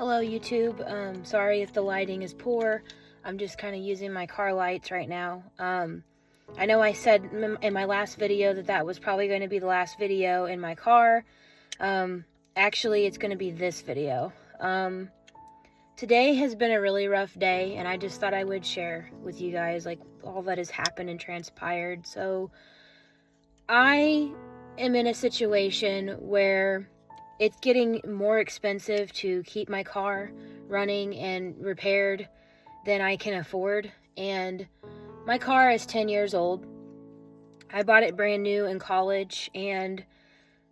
Hello YouTube. Sorry if the lighting is poor. I'm just kind of using my car lights right now. I know I said in my last video that was probably going to be the last video in my car. Actually, it's going to be this video. Today has been a really rough day, and I just thought I would share with you guys like all that has happened and transpired. So I am in a situation where it's getting more expensive to keep my car running and repaired than I can afford. And my car is 10 years old. I bought it brand new in college and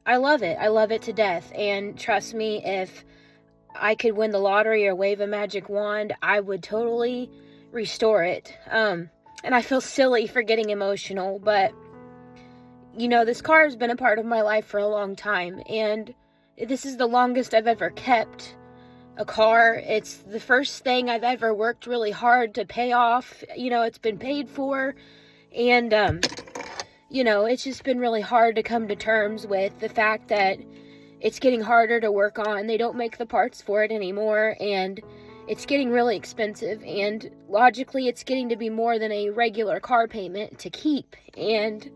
I love it. I love it to death. And trust me, if I could win the lottery or wave a magic wand, I would totally restore it. And I feel silly for getting emotional, but you know, this car has been a part of my life for a long time, and this is the longest I've ever kept a car. It's the first thing I've ever worked really hard to pay off. You know, it's been paid for, and you know, it's just been really hard to come to terms with the fact that it's getting harder to work on. They don't make the parts for it anymore, and it's getting really expensive, and logically it's getting to be more than a regular car payment to keep. And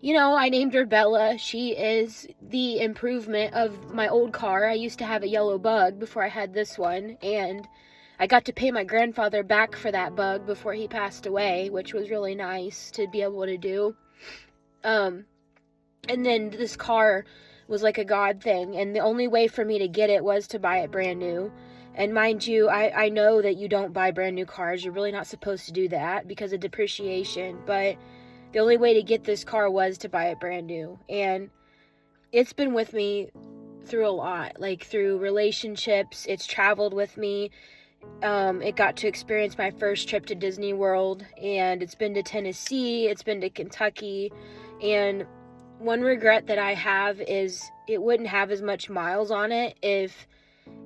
you know, I named her Bella. She is the improvement of my old car. I used to have a yellow Bug before I had this one, and I got to pay my grandfather back for that Bug before he passed away, which was really nice to be able to do. And then this car was like a God thing, and the only way for me to get it was to buy it brand new. And mind you, I know that you don't buy brand new cars. You're really not supposed to do that because of depreciation, but the only way to get this car was to buy it brand new. And it's been with me through a lot, like through relationships. It's traveled with me. It got to experience my first trip to Disney World, and it's been to Tennessee, it's been to Kentucky. And one regret that I have is it wouldn't have as much miles on it if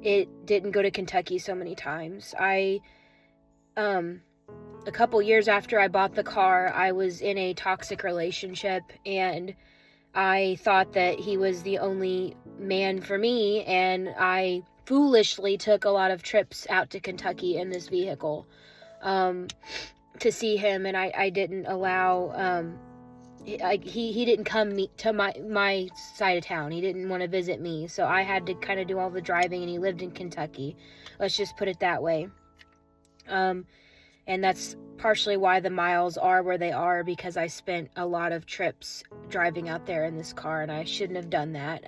it didn't go to Kentucky so many times. A couple years after I bought the car, I was in a toxic relationship, and I thought that he was the only man for me, and I foolishly took a lot of trips out to Kentucky in this vehicle to see him, and I didn't allow, he didn't come to my side of town. He didn't want to visit me, so I had to kind of do all the driving, and he lived in Kentucky. Let's just put it that way. And that's partially why the miles are where they are, because I spent a lot of trips driving out there in this car, and I shouldn't have done that.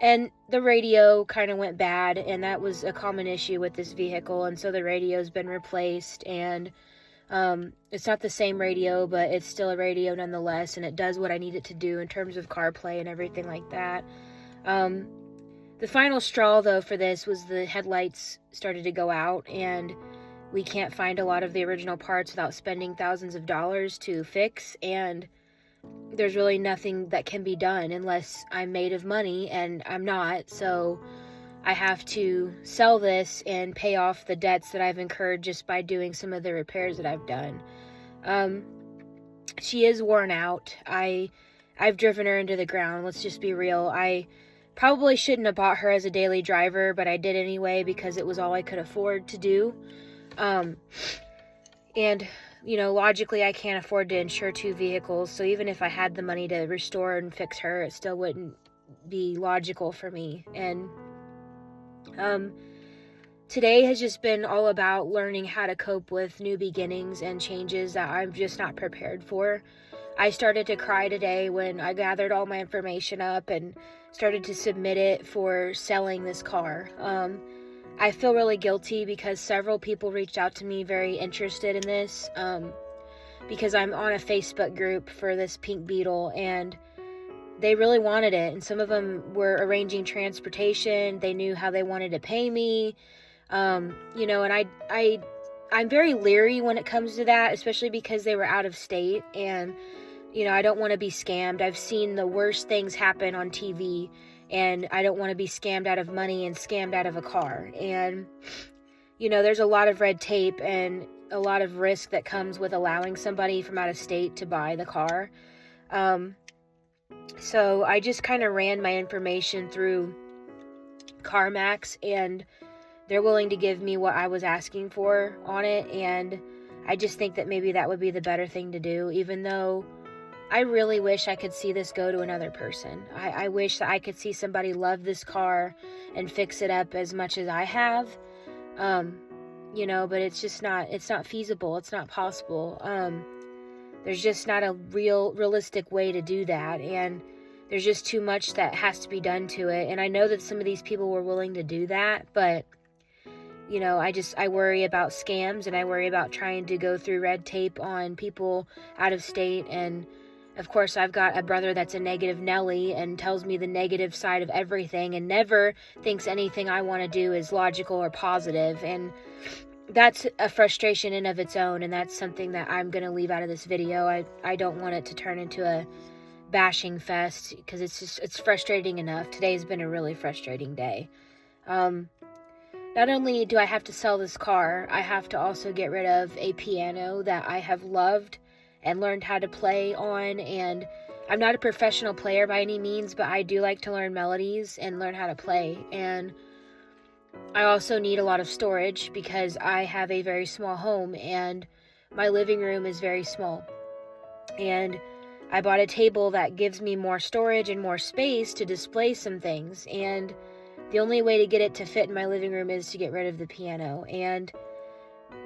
And the radio kind of went bad, and that was a common issue with this vehicle, and so the radio's been replaced, and it's not the same radio, but it's still a radio nonetheless, and it does what I need it to do in terms of CarPlay and everything like that. The final straw, though, for this was the headlights started to go out, and we can't find a lot of the original parts without spending thousands of dollars to fix, and there's really nothing that can be done unless I'm made of money, and I'm not, so I have to sell this and pay off the debts that I've incurred just by doing some of the repairs that I've done. She is worn out. I've driven her into the ground. Let's just be real. I probably shouldn't have bought her as a daily driver, but I did anyway because it was all I could afford to do. And, you know, logically I can't afford to insure two vehicles, so even if I had the money to restore and fix her, it still wouldn't be logical for me. And, today has just been all about learning how to cope with new beginnings and changes that I'm just not prepared for. I started to cry today when I gathered all my information up and started to submit it for selling this car. I feel really guilty because several people reached out to me very interested in this, because I'm on a Facebook group for this pink Beetle, and they really wanted it, and some of them were arranging transportation. They knew how they wanted to pay me, you know, and I'm very leery when it comes to that, especially because they were out of state, and, you know, I don't want to be scammed. I've seen the worst things happen on TV, and I don't want to be scammed out of money and scammed out of a car. And, you know, there's a lot of red tape and a lot of risk that comes with allowing somebody from out of state to buy the car. So I just kind of ran my information through CarMax, and they're willing to give me what I was asking for on it, and I just think that maybe that would be the better thing to do, even though I really wish I could see this go to another person. I wish that I could see somebody love this car and fix it up as much as I have, but it's not feasible. It's not possible. There's just not a realistic way to do that, and there's just too much that has to be done to it. And I know that some of these people were willing to do that, but I worry about scams, and I worry about trying to go through red tape on people out of state. And of course, I've got a brother that's a negative Nelly and tells me the negative side of everything and never thinks anything I want to do is logical or positive. And that's a frustration in of its own, and that's something that I'm going to leave out of this video. I don't want it to turn into a bashing fest, because it's frustrating enough. Today's been a really frustrating day. Not only do I have to sell this car, I have to also get rid of a piano that I have loved and learned how to play on. And I'm not a professional player by any means, but I do like to learn melodies and learn how to play. And I also need a lot of storage because I have a very small home and my living room is very small. And I bought a table that gives me more storage and more space to display some things. And the only way to get it to fit in my living room is to get rid of the piano. And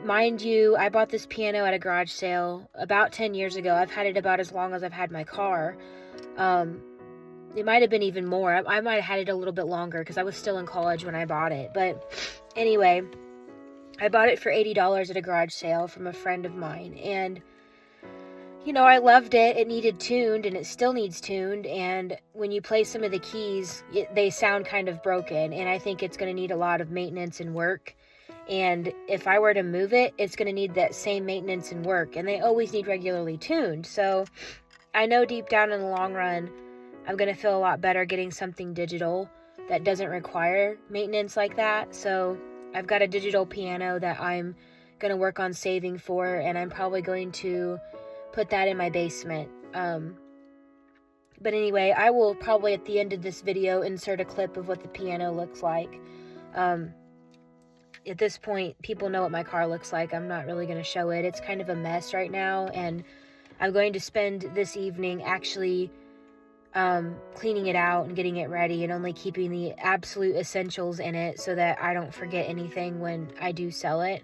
mind you, I bought this piano at a garage sale about 10 years ago. I've had it about as long as I've had my car. It might have been even more. I might have had it a little bit longer because I was still in college when I bought it. But anyway, I bought it for $80 at a garage sale from a friend of mine. And I loved it. It needed tuned, and it still needs tuned. And when you play some of the keys, they sound kind of broken. And I think it's going to need a lot of maintenance and work. And if I were to move it, it's going to need that same maintenance and work. And they always need regularly tuned. So I know deep down in the long run, I'm going to feel a lot better getting something digital that doesn't require maintenance like that. So I've got a digital piano that I'm going to work on saving for. And I'm probably going to put that in my basement. But anyway, I will probably at the end of this video insert a clip of what the piano looks like. At this point, people know what my car looks like. I'm not really going to show it. It's kind of a mess right now, and I'm going to spend this evening actually cleaning it out and getting it ready and only keeping the absolute essentials in it so that I don't forget anything when I do sell it.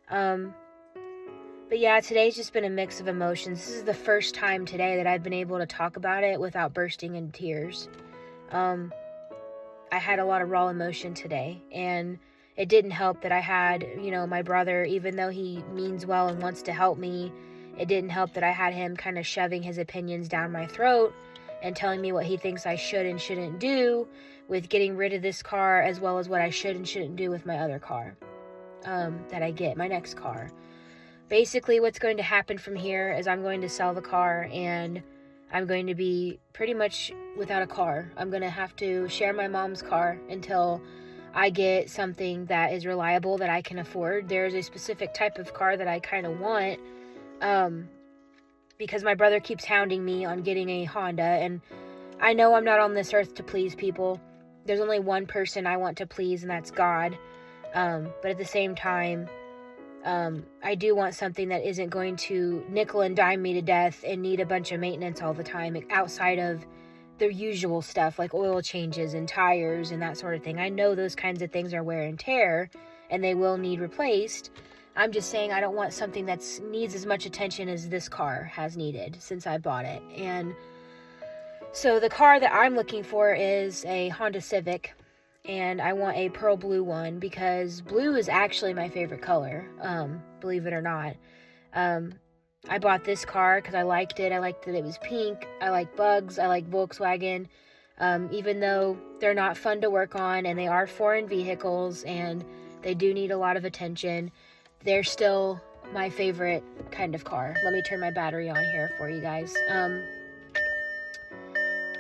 But yeah, today's just been a mix of emotions. This is the first time today that I've been able to talk about it without bursting into tears. I had a lot of raw emotion today, and it didn't help that I had, my brother, even though he means well and wants to help me, it didn't help that I had him kind of shoving his opinions down my throat and telling me what he thinks I should and shouldn't do with getting rid of this car, as well as what I should and shouldn't do with my other car that I get, my next car. Basically, what's going to happen from here is I'm going to sell the car, and I'm going to be pretty much without a car. I'm going to have to share my mom's car until I get something that is reliable that I can afford. There's a specific type of car that I kind of want, because my brother keeps hounding me on getting a Honda, and I know I'm not on this earth to please people. There's only one person I want to please, and that's God. But at the same time, I do want something that isn't going to nickel and dime me to death and need a bunch of maintenance all the time outside of the usual stuff like oil changes and tires and that sort of thing. I know those kinds of things are wear and tear and they will need replaced. I'm just saying I don't want something that needs as much attention as this car has needed since I bought it. And so the car that I'm looking for is a Honda Civic, and I want a pearl blue one because blue is actually my favorite color, believe it or not. I bought this car because I liked it. I liked that it was pink. I like bugs. I like Volkswagen. Even though they're not fun to work on and they are foreign vehicles and they do need a lot of attention, they're still my favorite kind of car. Let me turn my battery on here for you guys.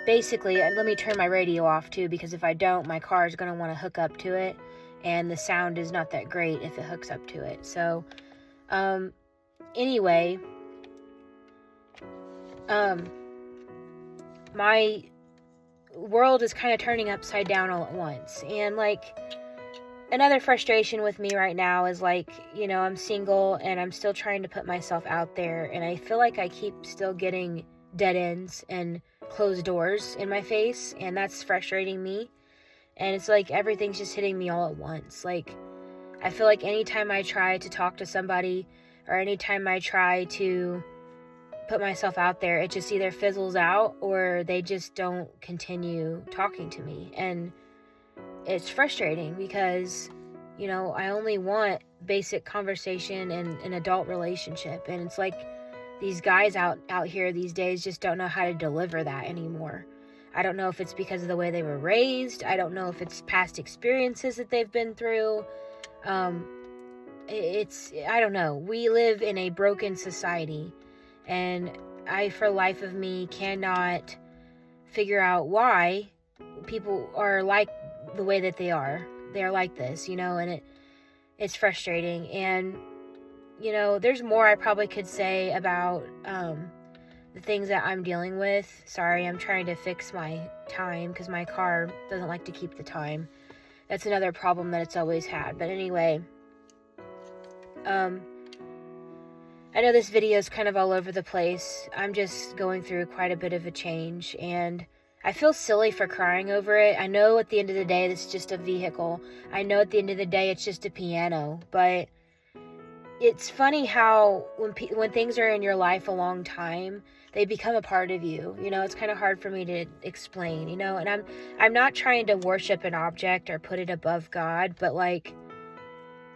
Basically, let me turn my radio off too, because if I don't, my car is going to want to hook up to it, and the sound is not that great if it hooks up to it. So, anyway, world is kind of turning upside down all at once. And like, another frustration with me right now is like, you know, I'm single and I'm still trying to put myself out there, and I feel like I keep still getting dead ends and closed doors in my face, and that's frustrating me. And it's like everything's just hitting me all at once. Like, I feel like anytime I try to talk to somebody, or anytime I try to put myself out there, it just either fizzles out or they just don't continue talking to me. And it's frustrating because, you know, I only want basic conversation and an adult relationship. And it's like these guys out here these days just don't know how to deliver that anymore. I don't know if it's because of the way they were raised. I don't know if it's past experiences that they've been through. I don't know. We live in a broken society, and I, for life of me, cannot figure out why people are like the way that they are. They're like this, you know, and it's frustrating. And, you know, there's more I probably could say about the things that I'm dealing with. Sorry, I'm trying to fix my time because my car doesn't like to keep the time. That's another problem that it's always had. But anyway, I know this video is kind of all over the place. I'm just going through quite a bit of a change, and I feel silly for crying over it. I know at the end of the day, this is just a vehicle. I know at the end of the day, it's just a piano. But it's funny how when things are in your life a long time, they become a part of you. You know, it's kind of hard for me to explain, you know, and I'm not trying to worship an object or put it above God, but like,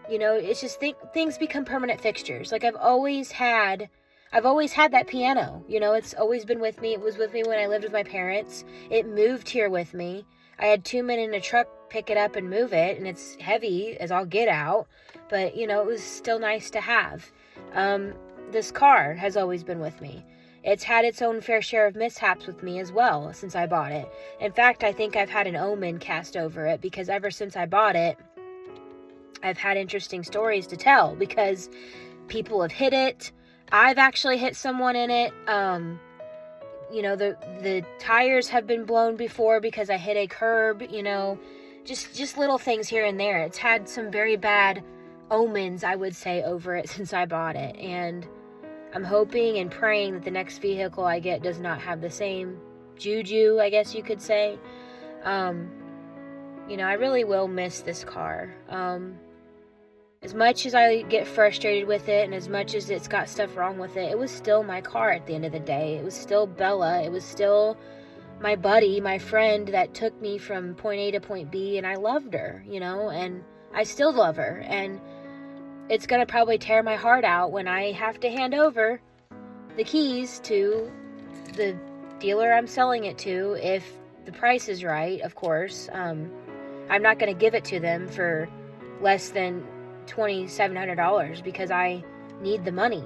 you know, it's just things become permanent fixtures. Like I've always had that piano, you know, it's always been with me. It was with me when I lived with my parents. It moved here with me. I had 2 men in a truck pick it up and move it, and it's heavy as all get out, but you know, it was still nice to have. This car has always been with me. It's had its own fair share of mishaps with me as well since I bought it. In fact, I think I've had an omen cast over it, because ever since I bought it, I've had interesting stories to tell, because people have hit it. I've actually hit someone in it. You know, the tires have been blown before because I hit a curb, you know, just little things here and there. It's had some very bad omens, I would say, over it since I bought it. And I'm hoping and praying that the next vehicle I get does not have the same juju, I guess you could say. You know, I really will miss this car. As much as I get frustrated with it, and as much as it's got stuff wrong with it, it was still my car at the end of the day. It was still Bella. It was still my buddy, my friend that took me from point A to point B, and I loved her, you know, and I still love her. And it's going to probably tear my heart out when I have to hand over the keys to the dealer I'm selling it to, if the price is right, of course. I'm not going to give it to them for less than $2,700 because I need the money,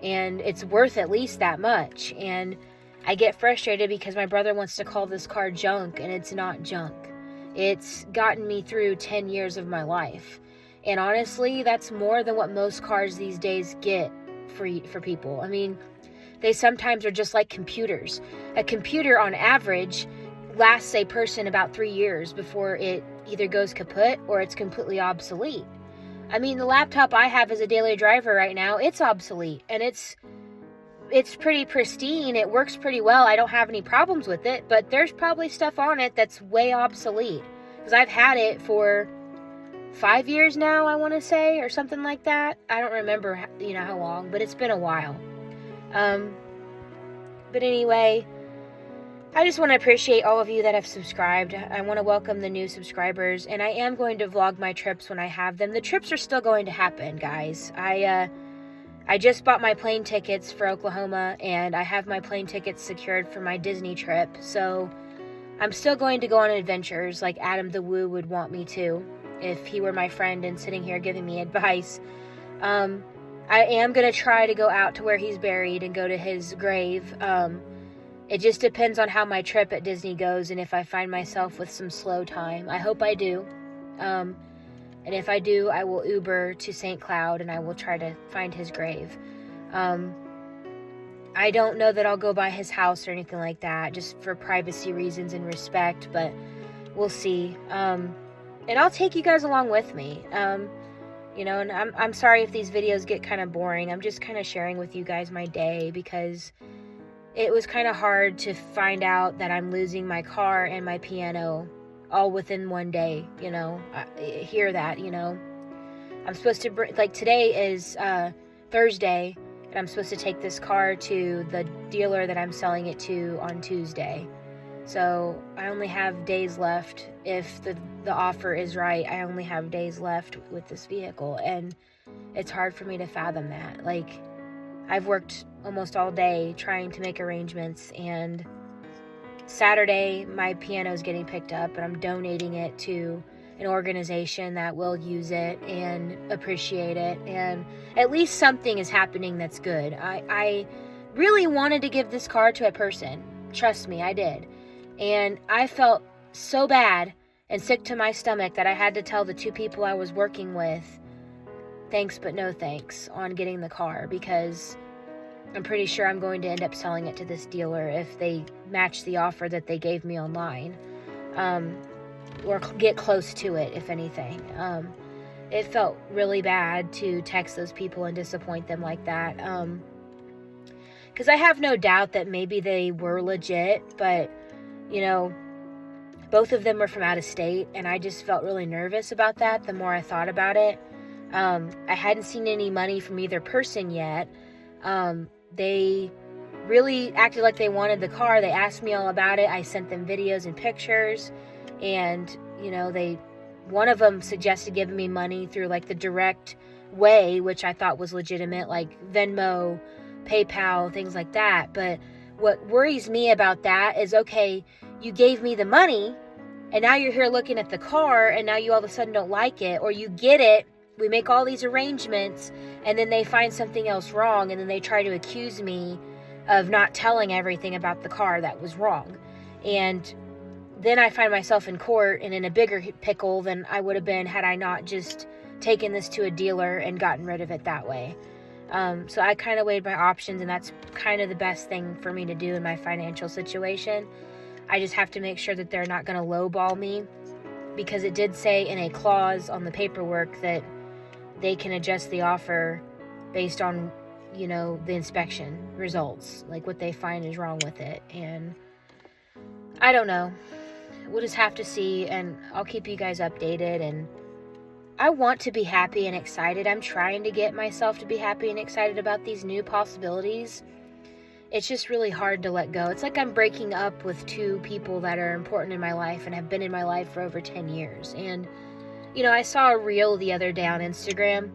and it's worth at least that much. And I get frustrated because my brother wants to call this car junk, and it's not junk. It's gotten me through 10 years of my life. And honestly, that's more than what most cars these days get for people. I mean, they sometimes are just like computers. A computer, on average, lasts a person about 3 years before it either goes kaput or it's completely obsolete. I mean, the laptop I have as a daily driver right now, it's obsolete. And it's pretty pristine. It works pretty well. I don't have any problems with it. But there's probably stuff on it that's way obsolete. Because I've had it for 5 years now, I want to say, or something like that. I don't remember, you know, how long, but it's been a while. But anyway, I just want to appreciate all of you that have subscribed. I want to welcome the new subscribers, and I am going to vlog my trips when I have them. The trips are still going to happen, guys. I just bought my plane tickets for Oklahoma, and I have my plane tickets secured for my Disney trip, so I'm still going to go on adventures like Adam the Woo would want me to, if he were my friend and sitting here giving me advice. I am going to try to go out to where he's buried and go to his grave. It just depends on how my trip at Disney goes and if I find myself with some slow time. I hope I do. And if I do, I will Uber to St. Cloud and I will try to find his grave. I don't know that I'll go by his house or anything like that, just for privacy reasons and respect, but we'll see. And I'll take you guys along with me. And I'm sorry if these videos get kind of boring. I'm just kind of sharing with you guys my day, because it was kind of hard to find out that I'm losing my car and my piano all within one day. I hear that, I'm supposed to today is Thursday, and I'm supposed to take this car to the dealer that I'm selling it to on Tuesday. So I only have days left. If the offer is right, I only have days left with this vehicle, and it's hard for me to fathom that. I've worked almost all day trying to make arrangements, and Saturday my piano is getting picked up, and I'm donating it to an organization that will use it and appreciate it, and at least something is happening that's good. I really wanted to give this car to a person. Trust me, I did. And I felt so bad and sick to my stomach that I had to tell the two people I was working with, thanks but no thanks on getting the car, because I'm pretty sure I'm going to end up selling it to this dealer if they match the offer that they gave me online, or get close to it, if anything. It felt really bad to text those people and disappoint them like that, because I have no doubt that maybe they were legit, but both of them were from out of state, and I just felt really nervous about that the more I thought about it. I hadn't seen any money from either person yet. They really acted like they wanted the car. They asked me all about it. I sent them videos and pictures, and one of them suggested giving me money through the direct way, which I thought was legitimate, like Venmo, PayPal, things like that. But what worries me about that is, okay, you gave me the money, and now you're here looking at the car, and now you all of a sudden don't like it, or you get it, we make all these arrangements, and then they find something else wrong, and then they try to accuse me of not telling everything about the car that was wrong. And then I find myself in court and in a bigger pickle than I would have been had I not just taken this to a dealer and gotten rid of it that way. So I kind of weighed my options, and that's kind of the best thing for me to do in my financial situation. I just have to make sure that they're not going to lowball me, because it did say in a clause on the paperwork that they can adjust the offer based on, the inspection results, like what they find is wrong with it. And I don't know. We'll just have to see, and I'll keep you guys updated. And I want to be happy and excited. I'm trying to get myself to be happy and excited about these new possibilities. It's just really hard to let go. It's like I'm breaking up with two people that are important in my life and have been in my life for over 10 years. And, I saw a reel the other day on Instagram.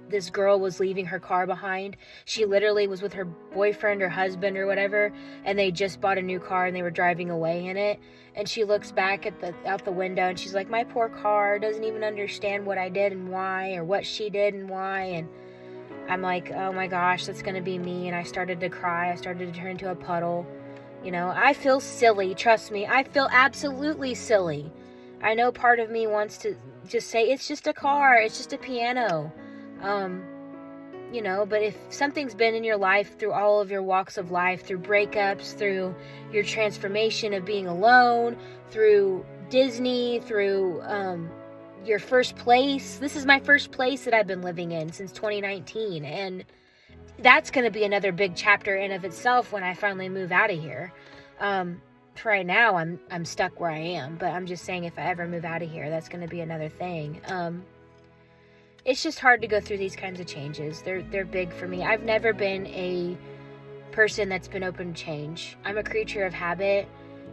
This girl was leaving her car behind. She literally was with her boyfriend or husband or whatever, and they just bought a new car and they were driving away in it. And she looks back out the window, and she's like, my poor car doesn't even understand what I did and why, or what she did and why. And I'm like, oh my gosh, that's going to be me. And I started to cry. I started to turn into a puddle. I feel silly. Trust me. I feel absolutely silly. I know part of me wants to just say, it's just a car. It's just a piano. But if something's been in your life through all of your walks of life, through breakups, through your transformation of being alone, through Disney, through, your first place. This is my first place that I've been living in since 2019. And that's going to be another big chapter in of itself when I finally move out of here. For right now, I'm stuck where I am, but I'm just saying, if I ever move out of here, that's going to be another thing. It's just hard to go through these kinds of changes. They're big for me. I've never been a person that's been open to change. I'm a creature of habit.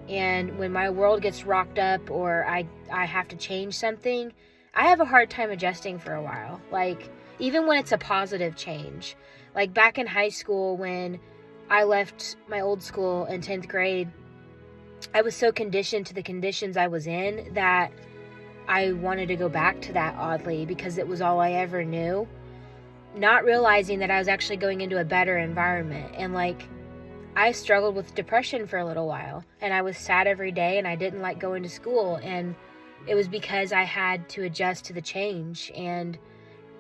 And when my world gets rocked up, or I have to change something, I have a hard time adjusting for a while. Even when it's a positive change. Back in high school, when I left my old school in 10th grade, I was so conditioned to the conditions I was in that I wanted to go back to that, oddly, because it was all I ever knew. Not realizing that I was actually going into a better environment. And I struggled with depression for a little while, and I was sad every day, and I didn't like going to school, and it was because I had to adjust to the change and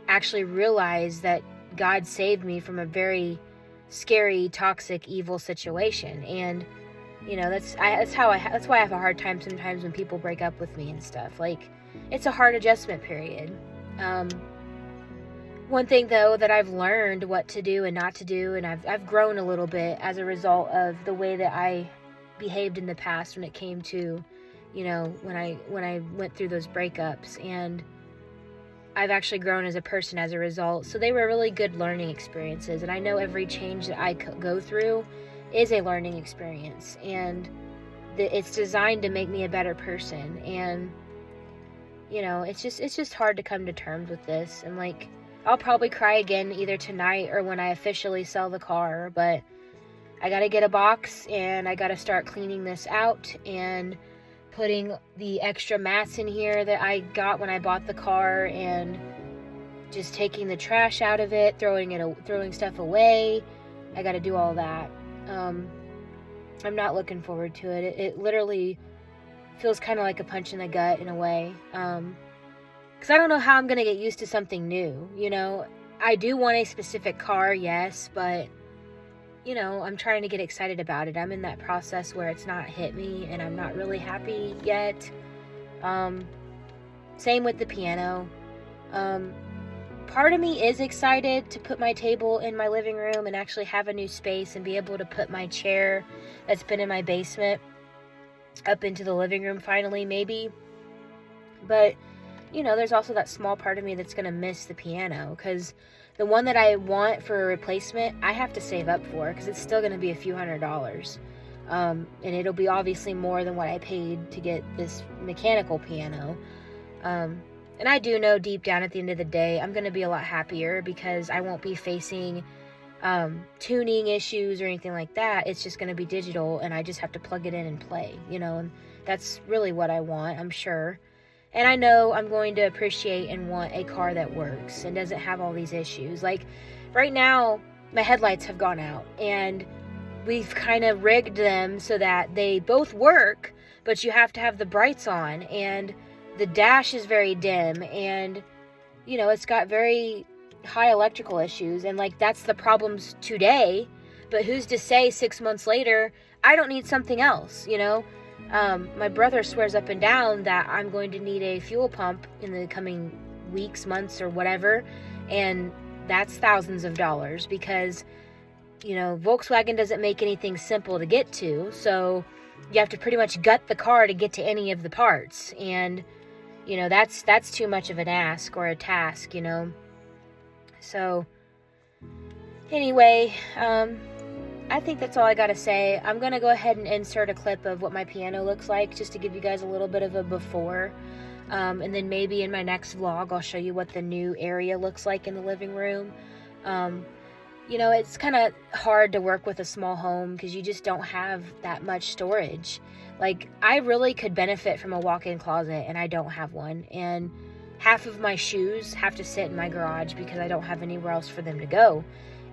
actually realize that God saved me from a very scary, toxic, evil situation. And that's why I have a hard time sometimes when people break up with me and stuff. Like, it's a hard adjustment period. One thing though that I've learned what to do and not to do, and I've grown a little bit as a result of the way that I behaved in the past when it came to, when I went through those breakups, and I've actually grown as a person as a result. So they were really good learning experiences, and I know every change that I go through is a learning experience, and it's designed to make me a better person. And it's just hard to come to terms with this, and like, I'll probably cry again either tonight or when I officially sell the car, but I gotta get a box and I gotta start cleaning this out and putting the extra mats in here that I got when I bought the car, and just taking the trash out of it, throwing stuff away. I gotta do all that. I'm not looking forward to it. It literally feels kind of like a punch in the gut in a way. Because I don't know how I'm going to get used to something new, I do want a specific car, yes, but, I'm trying to get excited about it. I'm in that process where it's not hit me, and I'm not really happy yet. Same with the piano. Part of me is excited to put my table in my living room and actually have a new space and be able to put my chair that's been in my basement up into the living room finally, maybe. But there's also that small part of me that's going to miss the piano, because the one that I want for a replacement, I have to save up for, because it's still going to be a few $100s. And it'll be obviously more than what I paid to get this mechanical piano. And I do know deep down at the end of the day, I'm going to be a lot happier because I won't be facing tuning issues or anything like that. It's just going to be digital, and I just have to plug it in and play, and that's really what I want, I'm sure. And I know I'm going to appreciate and want a car that works and doesn't have all these issues. Like, right now, my headlights have gone out, and we've kind of rigged them so that they both work, but you have to have the brights on, and the dash is very dim, and, it's got very high electrical issues, and, like, that's the problems today, but who's to say 6 months later, I don't need something else, My brother swears up and down that I'm going to need a fuel pump in the coming weeks, months, or whatever, and that's thousands of dollars, because, Volkswagen doesn't make anything simple to get to, so you have to pretty much gut the car to get to any of the parts, and, that's too much of an ask or a task, So, anyway, I think that's all I gotta say. I'm gonna go ahead and insert a clip of what my piano looks like, just to give you guys a little bit of a before. And then maybe in my next vlog, I'll show you what the new area looks like in the living room. It's kind of hard to work with a small home because you just don't have that much storage. Like, I really could benefit from a walk-in closet, and I don't have one. And half of my shoes have to sit in my garage because I don't have anywhere else for them to go.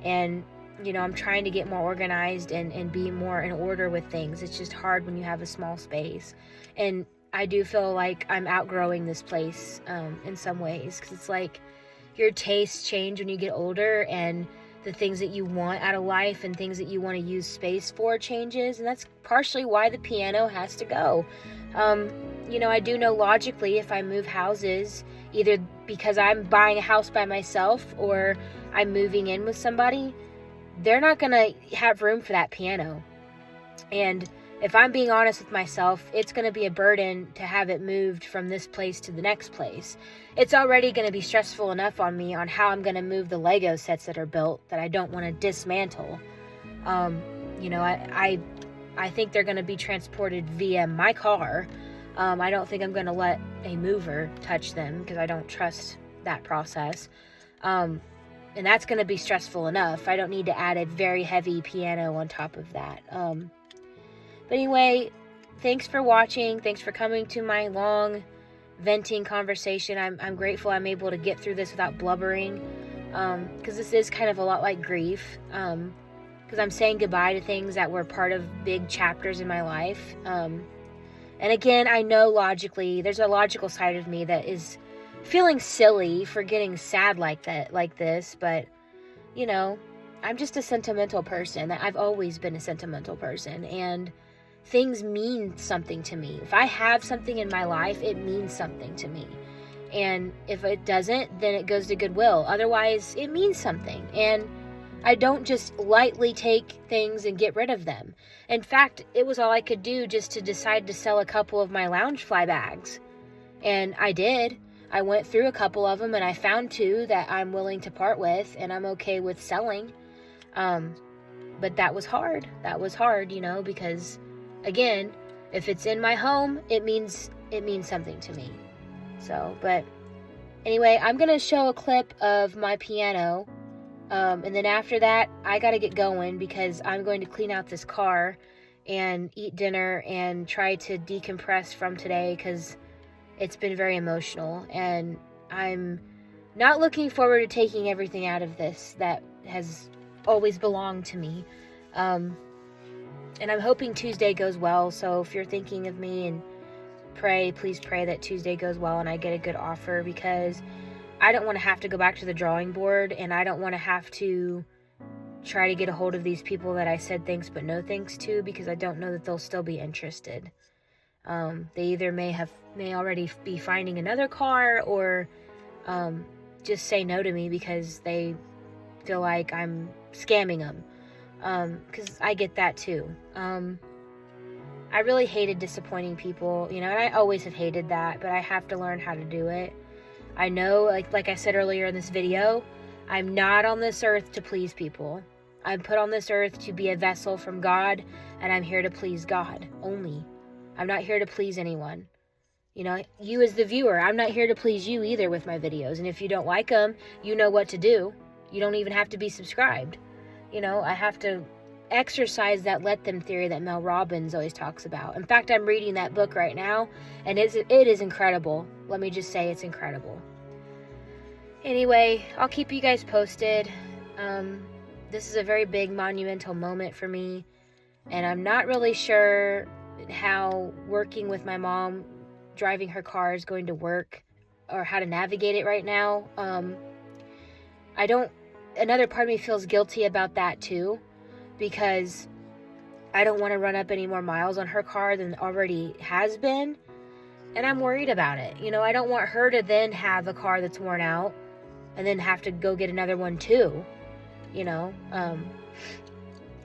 And I'm trying to get more organized and be more in order with things. It's just hard when you have a small space. And I do feel like I'm outgrowing this place in some ways, because it's like your tastes change when you get older, and the things that you want out of life and things that you want to use space for changes. And that's partially why the piano has to go. I do know logically, if I move houses, either because I'm buying a house by myself or I'm moving in with somebody, they're not going to have room for that piano. And if I'm being honest with myself, it's going to be a burden to have it moved from this place to the next place. It's already going to be stressful enough on me on how I'm going to move the Lego sets that are built that I don't want to dismantle. I think they're going to be transported via my car. I don't think I'm going to let a mover touch them because I don't trust that process. And that's going to be stressful enough. I don't need to add a very heavy piano on top of that. But anyway, thanks for watching. Thanks for coming to my long venting conversation. I'm grateful I'm able to get through this without blubbering. Because this is kind of a lot like grief. Because I'm saying goodbye to things that were part of big chapters in my life. And again, I know logically, there's a logical side of me that is feeling silly for getting sad like this, but I'm just a sentimental person. I've always been a sentimental person, and things mean something to me. If I have something in my life, it means something to me. And if it doesn't, then it goes to Goodwill. Otherwise, it means something. And I don't just lightly take things and get rid of them. In fact, it was all I could do just to decide to sell a couple of my Loungefly bags. And I did. I went through a couple of them, and I found 2 that I'm willing to part with, and I'm okay with selling. But that was hard. That was hard, because, again, if it's in my home, it means something to me. So, but anyway, I'm going to show a clip of my piano. And then after that, I got to get going because I'm going to clean out this car and eat dinner and try to decompress from today because it's been very emotional. And I'm not looking forward to taking everything out of this that has always belonged to me. And I'm hoping Tuesday goes well. So if you're thinking of me, and please pray that Tuesday goes well and I get a good offer, because I don't want to have to go back to the drawing board, and I don't want to have to try to get a hold of these people that I said thanks but no thanks to, because I don't know that they'll still be interested. They either may already be finding another car, or just say no to me because they feel like I'm scamming them. Because I get that too. I really hated disappointing people, and I always have hated that, but I have to learn how to do it. I know, like I said earlier in this video, I'm not on this earth to please people. I'm put on this earth to be a vessel from God, and I'm here to please God only. I'm not here to please anyone. You as the viewer, I'm not here to please you either with my videos. And if you don't like them, you know what to do. You don't even have to be subscribed. I have to exercise that let them theory that Mel Robbins always talks about. In fact, I'm reading that book right now, and it is incredible. Let me just say it's incredible. Anyway, I'll keep you guys posted. This is a very big monumental moment for me, and I'm not really sure how working with my mom driving her car is going to work, or how to navigate it right now. Another part of me feels guilty about that too, because I don't want to run up any more miles on her car than already has been, and I'm worried about it. I don't want her to then have a car that's worn out and then have to go get another one too.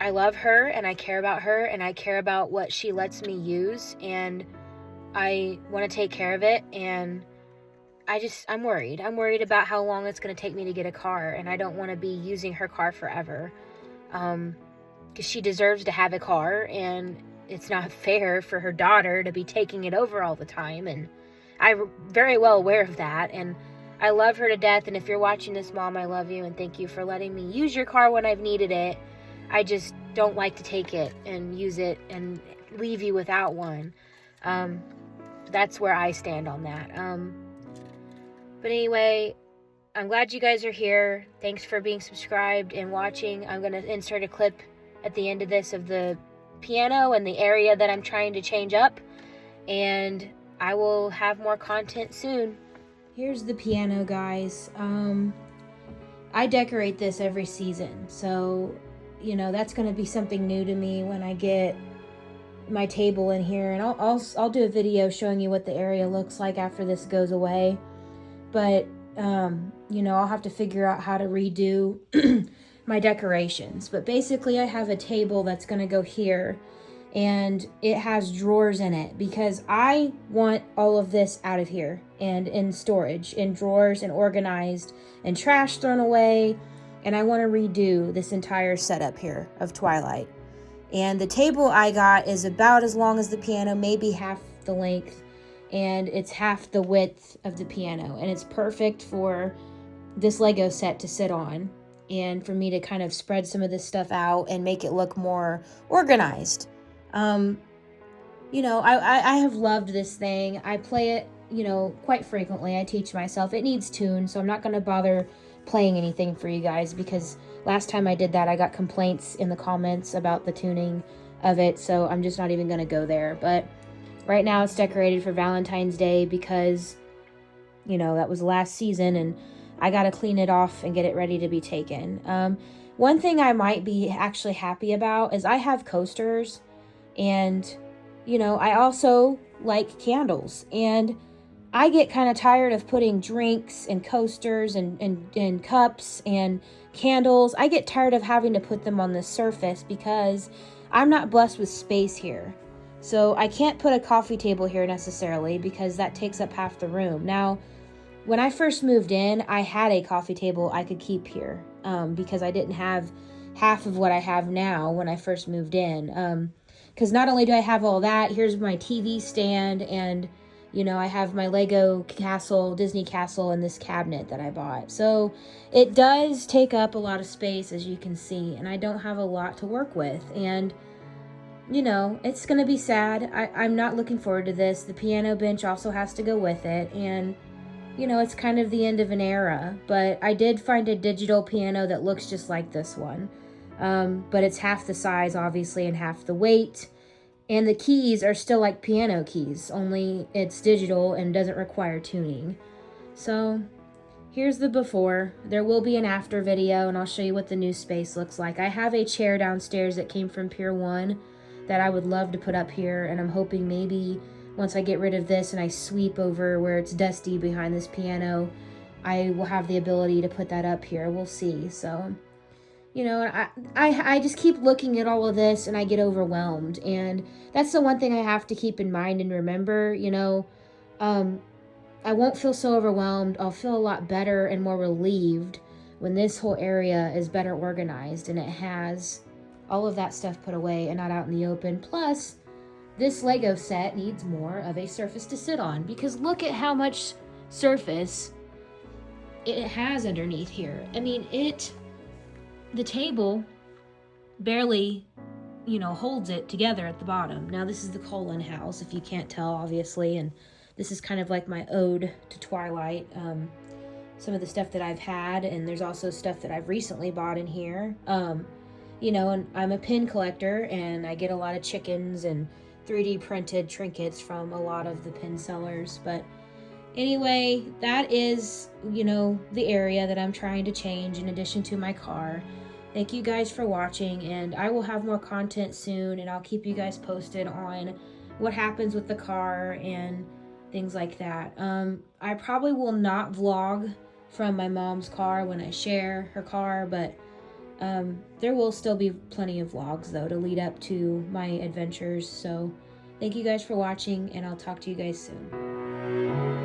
I love her, and I care about her, and I care about what she lets me use, and I want to take care of it, and I'm worried. I'm worried about how long it's going to take me to get a car, and I don't want to be using her car forever. Because she deserves to have a car, and it's not fair for her daughter to be taking it over all the time, and I'm very well aware of that, and I love her to death. And if you're watching this, Mom, I love you, and thank you for letting me use your car when I've needed it. I just don't like to take it and use it and leave you without one. That's where I stand on that. But anyway, I'm glad you guys are here. Thanks for being subscribed and watching. I'm going to insert a clip at the end of this of the piano and the area that I'm trying to change up, and I will have more content soon. Here's the piano, guys. I decorate this every season, so that's going to be something new to me when I get my table in here, and I'll do a video showing you what the area looks like after this goes away. But I'll have to figure out how to redo my decorations. But basically, I have a table that's going to go here, and it has drawers in it because I want all of this out of here and in storage, in drawers, and organized, and trash thrown away. And I want to redo this entire setup here of Twilight. And the table I got is about as long as the piano, maybe half the length, and it's half the width of the piano, and it's perfect for this Lego set to sit on, and for me to kind of spread some of this stuff out and make it look more organized. I have loved this thing. I play it, quite frequently. I teach myself. It needs tune, so I'm not going to bother playing anything for you guys, because last time I did that, I got complaints in the comments about the tuning of it, so I'm just not even going to go there. But right now it's decorated for Valentine's Day because, that was last season, and I got to clean it off and get it ready to be taken. One thing I might be actually happy about is I have coasters, and, you know, I also like candles, and I get kind of tired of putting drinks and coasters and cups and candles. I get tired of having to put them on this surface because I'm not blessed with space here. So I can't put a coffee table here necessarily because that takes up half the room. Now, when I first moved in, I had a coffee table I could keep here because I didn't have half of what I have now when I first moved in. Because not only do I have all that, here's my TV stand, and, you know, I have my Lego castle, Disney castle, and this cabinet that I bought. So it does take up a lot of space, as you can see, and I don't have a lot to work with. And, you know, it's going to be sad. I'm not looking forward to this. The piano bench also has to go with it, and you know, it's kind of the end of an era, but I did find a digital piano that looks just like this one. But it's half the size, obviously, and half the weight. And the keys are still like piano keys, only it's digital and doesn't require tuning. So here's the before. There will be an after video, and I'll show you what the new space looks like. I have a chair downstairs that came from Pier 1 that I would love to put up here, and I'm hoping maybe once I get rid of this and I sweep over where it's dusty behind this piano, I will have the ability to put that up here. We'll see. So, you know, I just keep looking at all of this and I get overwhelmed. And that's the one thing I have to keep in mind and remember, you know, I won't feel so overwhelmed. I'll feel a lot better and more relieved when this whole area is better organized and it has all of that stuff put away and not out in the open. Plus, this Lego set needs more of a surface to sit on, because look at how much surface it has underneath here. I mean, the table barely, you know, holds it together at the bottom. Now, this is the Colin house, if you can't tell, obviously, and this is kind of like my ode to Twilight. Some of the stuff that I've had, and there's also stuff that I've recently bought in here. You know, and I'm a pin collector, and I get a lot of chickens and 3D printed trinkets from a lot of the pin sellers. But anyway, that is, you know, the area that I'm trying to change in addition to my car. Thank you guys for watching, and I will have more content soon, and I'll keep you guys posted on what happens with the car and things like that. I probably will not vlog from my mom's car when I share her car, but there will still be plenty of vlogs, though, to lead up to my adventures. So thank you guys for watching, and I'll talk to you guys soon.